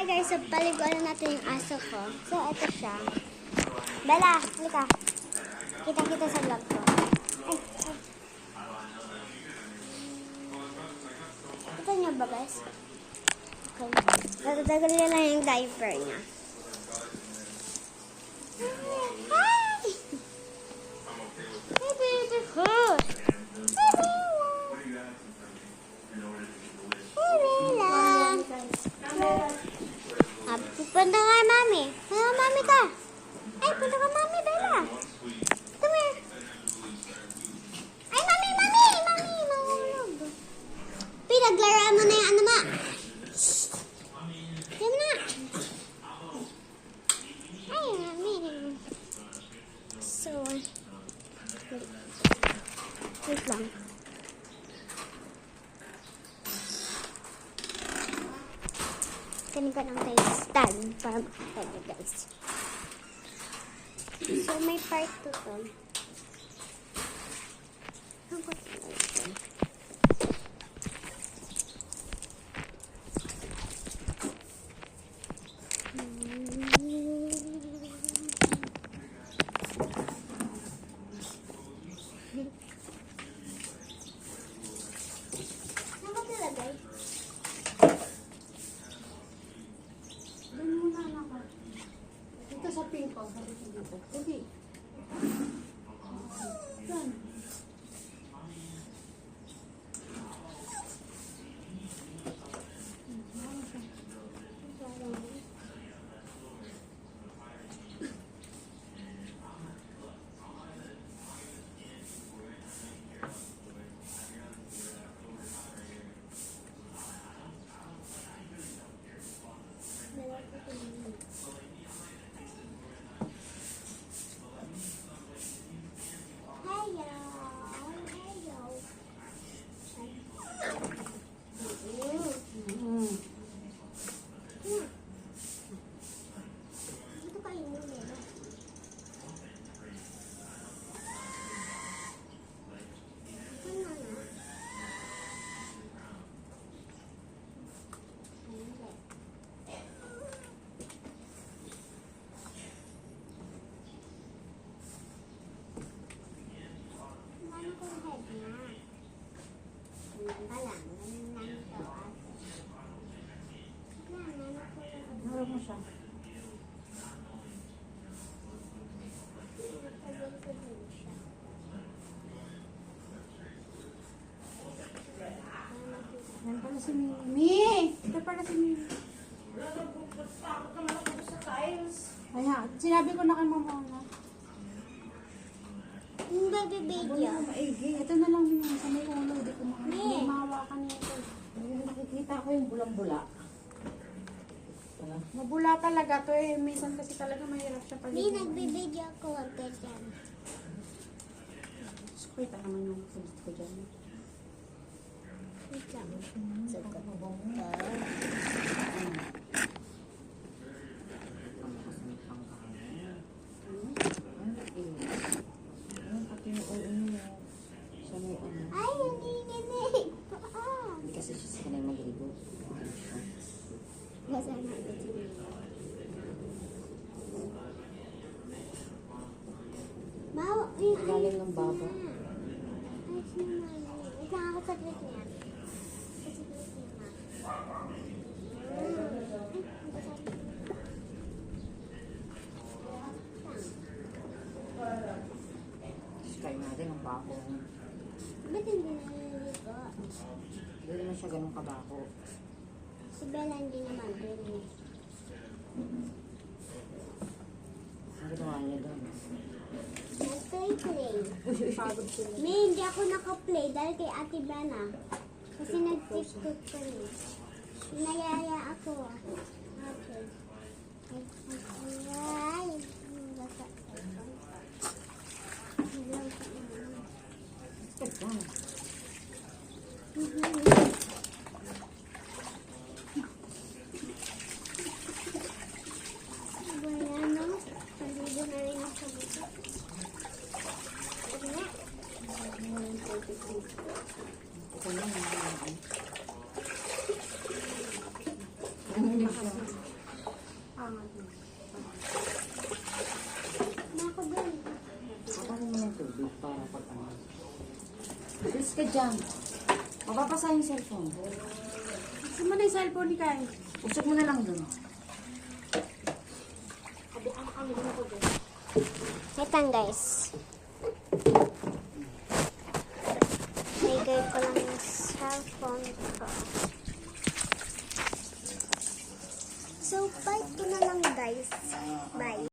Hi guys, so paliguan natin yung aso ko. So, ito siya. Bella, halika. Kita-kita sa vlog ko. Ay. Kita niyo ba guys? Okay. Tatatagal na lang yung diaper niya. Hi! Hey baby, good. Punta ka, mami. Punta ka, mami ka. Ay, punta ka, mami, Bella. Come here. Ay, mami, mami. Mami, mahulog. Pinaglaraan mo na yung ano, ma. Yan na. Ay, mami. So, wait lang. Kanin ka ng tayo stand para makita nyo guys. So, may part 2 to. Ang ko ito. Ano ba nilagay? Ito sa pink ko, sabi ko dito. Hindi. Yan. Harap mo siya. Yan pala si Mimi. Ito pala si Mimi. Ay ha, sinabi ko na kay mama na. Yung baby video. Ito na lang yung sa may ulo. Di ko mahawakan niya ito. Nakikita ko yung bulang-bula. Mabula talaga to eh. Minsan kasi talaga mahirap siya pag Hindi, nagbibideo ako. Huwag ka dyan. Kita naman yung sulit ko dyan. Wait lang. Sagot. Ay, hindi ninig. Hindi kasi siya sa kanay mag-ligo. Basa na ito. Bawa, yung Galing ng baba. ayos na mami. Ito ako sa glit niya. Sa glit niya, ma. Try natin ang bako. Ba't hindi naliligo? Hindi naman siya ganun kabako. Si Bella hindi naman. Really. Ang ginawa niya doon. Nag-play. Pagod sila. May hindi ako naka-play dahil kay Ate Bena. Kasi nag-tiktok kami. Nayaya ako. Okay. Ay. Basta. Hello. Ito. Bueno, paligo na rin ako sa buto. Ito na. Bilis ka dyan. Mapapasa yung cellphone. Gusto mo na yung cellphone ni Kai? Usok mo na lang dun. Wait lang guys. Nagay ko lang yung cellphone ko. So, bye ko na lang guys. Bye.